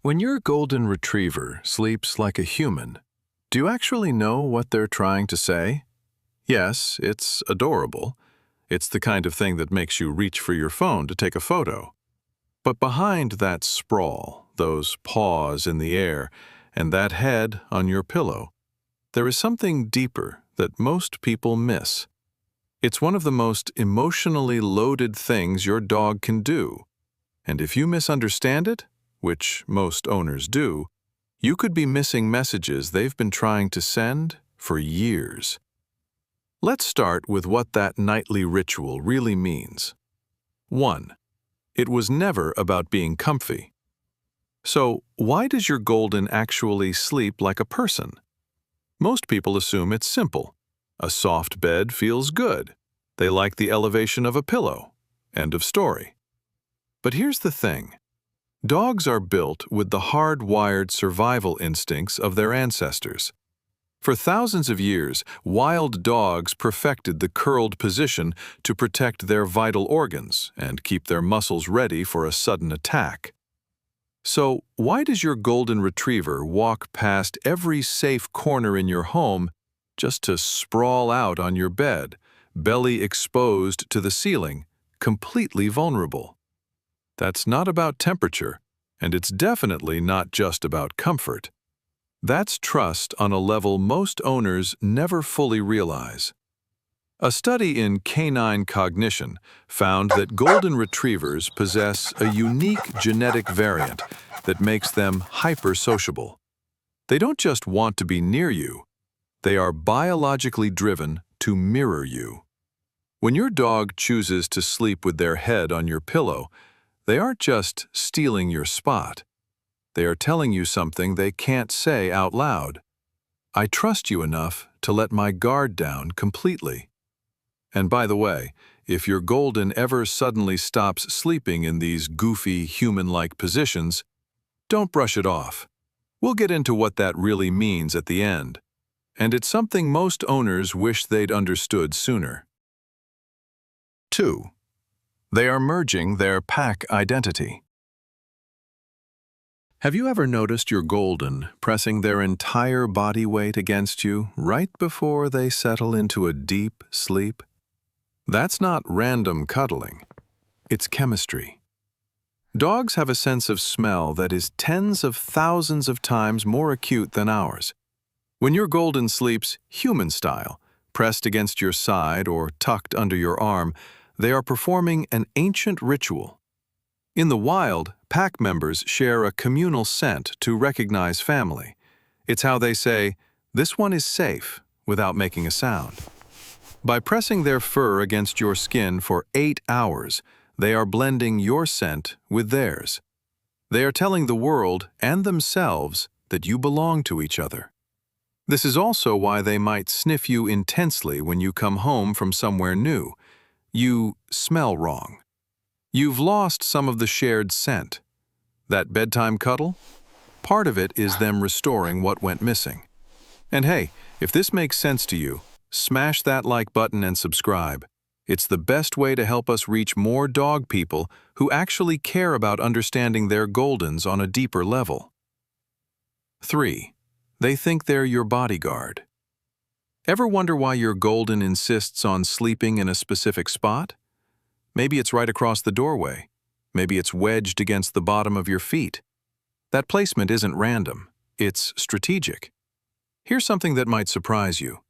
When your golden retriever sleeps like a human, do you actually know what they're trying to say? Yes, it's adorable. It's the kind of thing that makes you reach for your phone to take a photo. But behind that sprawl, those paws in the air, and that head on your pillow, there is something deeper that most people miss. It's one of the most emotionally loaded things your dog can do. And if you misunderstand it, which most owners do, you could be missing messages they've been trying to send for years. Let's start with what that nightly ritual really means. 1. It was never about being comfy. So, why does your golden actually sleep like a person? Most people assume it's simple. A soft bed feels good. They like the elevation of a pillow. End of story. But here's the thing. Dogs are built with the hard-wired survival instincts of their ancestors. For thousands of years, wild dogs perfected the curled position to protect their vital organs and keep their muscles ready for a sudden attack. So, why does your golden retriever walk past every safe corner in your home just to sprawl out on your bed, belly exposed to the ceiling, completely vulnerable? That's not about temperature, and it's definitely not just about comfort. That's trust on a level most owners never fully realize. A study in canine cognition found that golden retrievers possess a unique genetic variant that makes them hyper-sociable. They don't just want to be near you, they are biologically driven to mirror you. When your dog chooses to sleep with their head on your pillow, they aren't just stealing your spot. They are telling you something they can't say out loud. I trust you enough to let my guard down completely. And by the way, if your golden ever suddenly stops sleeping in these goofy, human-like positions, don't brush it off. We'll get into what that really means at the end. And it's something most owners wish they'd understood sooner. 2. They are merging their pack identity. Have you ever noticed your golden pressing their entire body weight against you right before they settle into a deep sleep? That's not random cuddling. It's chemistry. Dogs have a sense of smell that is tens of thousands of times more acute than ours. When your golden sleeps human style, pressed against your side or tucked under your arm, they are performing an ancient ritual. In the wild, pack members share a communal scent to recognize family. It's how they say, "This one is safe," without making a sound. By pressing their fur against your skin for 8 hours, they are blending your scent with theirs. They are telling the world and themselves that you belong to each other. This is also why they might sniff you intensely when you come home from somewhere new. You smell wrong. You've lost some of the shared scent. That bedtime cuddle? Part of it is them restoring what went missing. And hey, if this makes sense to you, smash that like button and subscribe. It's the best way to help us reach more dog people who actually care about understanding their goldens on a deeper level. 3. They think they're your bodyguard. Ever wonder why your golden insists on sleeping in a specific spot? Maybe it's right across the doorway. Maybe it's wedged against the bottom of your feet. That placement isn't random. It's strategic. Here's something that might surprise you.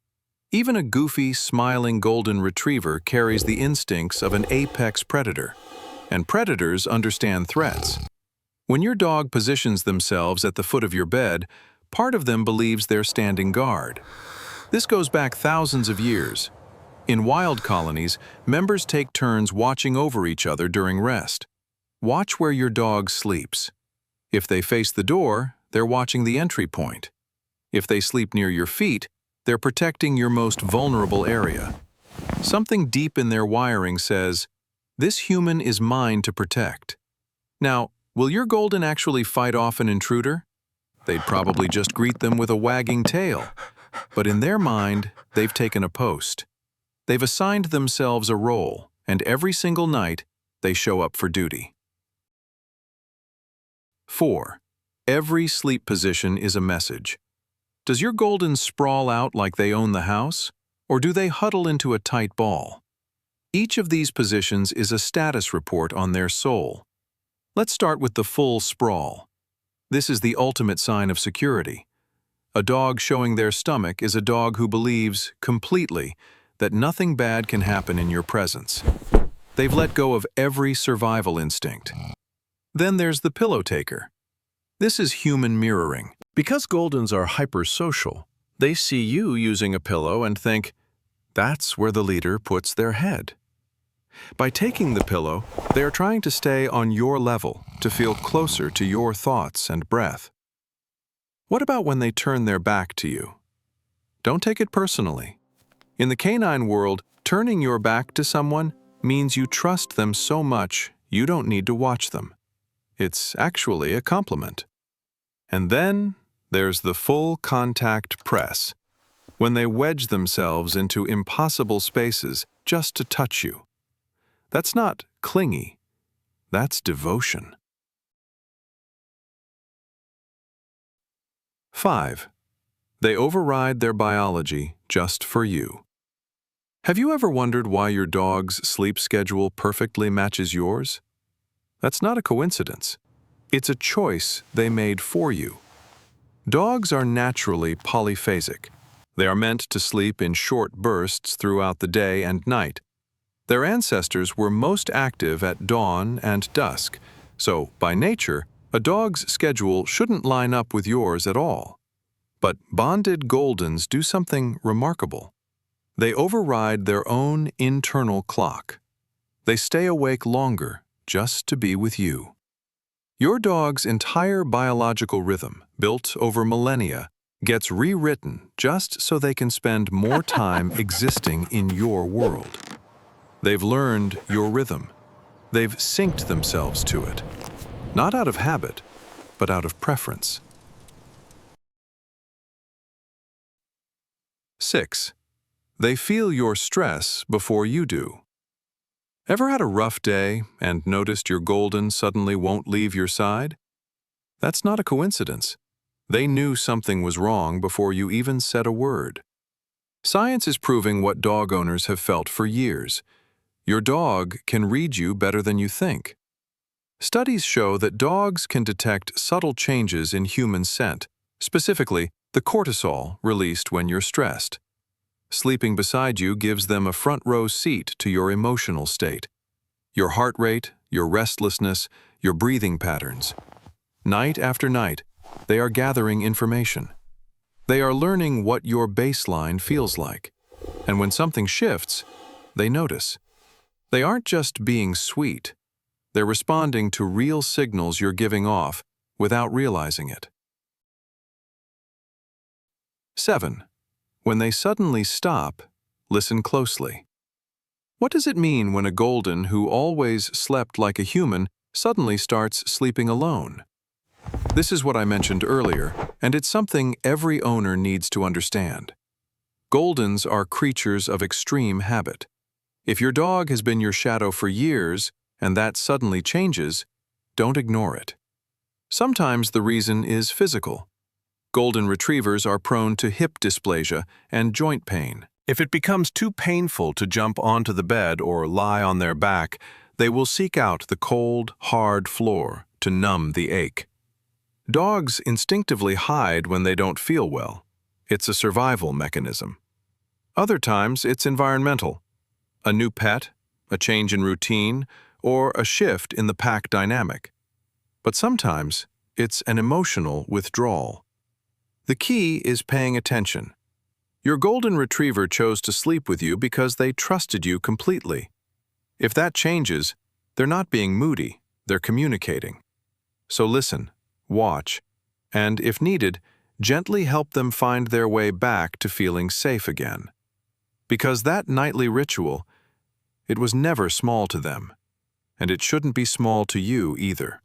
Even a goofy, smiling golden retriever carries the instincts of an apex predator. And predators understand threats. When your dog positions themselves at the foot of your bed, part of them believes they're standing guard. This goes back thousands of years. In wild colonies, members take turns watching over each other during rest. Watch where your dog sleeps. If they face the door, they're watching the entry point. If they sleep near your feet, they're protecting your most vulnerable area. Something deep in their wiring says, "This human is mine to protect." Now, will your golden actually fight off an intruder? They'd probably just greet them with a wagging tail. But in their mind, they've taken a post. They've assigned themselves a role, and every single night, they show up for duty. 4. Every sleep position is a message. Does your golden sprawl out like they own the house, or do they huddle into a tight ball? Each of these positions is a status report on their soul. Let's start with the full sprawl. This is the ultimate sign of security. A dog showing their stomach is a dog who believes, completely, that nothing bad can happen in your presence. They've let go of every survival instinct. Then there's the pillow taker. This is human mirroring. Because Goldens are hypersocial, they see you using a pillow and think, that's where the leader puts their head. By taking the pillow, they are trying to stay on your level, to feel closer to your thoughts and breath. What about when they turn their back to you? Don't take it personally. In the canine world, turning your back to someone means you trust them so much you don't need to watch them. It's actually a compliment. And then there's the full contact press, when they wedge themselves into impossible spaces just to touch you. That's not clingy, that's devotion. 5. They override their biology just for you. Have you ever wondered why your dog's sleep schedule perfectly matches yours? That's not a coincidence. It's a choice they made for you. Dogs are naturally polyphasic. They are meant to sleep in short bursts throughout the day and night. Their ancestors were most active at dawn and dusk, so by nature, a dog's schedule shouldn't line up with yours at all. But bonded Goldens do something remarkable. They override their own internal clock. They stay awake longer just to be with you. Your dog's entire biological rhythm, built over millennia, gets rewritten just so they can spend more time existing in your world. They've learned your rhythm. They've synced themselves to it, not out of habit, but out of preference. 6. They feel your stress before you do. Ever had a rough day and noticed your Golden suddenly won't leave your side? That's not a coincidence. They knew something was wrong before you even said a word. Science is proving what dog owners have felt for years. Your dog can read you better than you think. Studies show that dogs can detect subtle changes in human scent, specifically the cortisol released when you're stressed. Sleeping beside you gives them a front-row seat to your emotional state, your heart rate, your restlessness, your breathing patterns. Night after night, they are gathering information. They are learning what your baseline feels like. And when something shifts, they notice. They aren't just being sweet. They're responding to real signals you're giving off without realizing it. 7. When they suddenly stop, listen closely. What does it mean when a Golden who always slept like a human suddenly starts sleeping alone? This is what I mentioned earlier, and it's something every owner needs to understand. Goldens are creatures of extreme habit. If your dog has been your shadow for years, and that suddenly changes, don't ignore it. Sometimes the reason is physical. Golden retrievers are prone to hip dysplasia and joint pain. If it becomes too painful to jump onto the bed or lie on their back, they will seek out the cold, hard floor to numb the ache. Dogs instinctively hide when they don't feel well. It's a survival mechanism. Other times, it's environmental. A new pet, a change in routine, or a shift in the pack dynamic. But sometimes, it's an emotional withdrawal. The key is paying attention. Your Golden Retriever chose to sleep with you because they trusted you completely. If that changes, they're not being moody, they're communicating. So listen, watch, and if needed, gently help them find their way back to feeling safe again. Because that nightly ritual, it was never small to them, and it shouldn't be small to you either.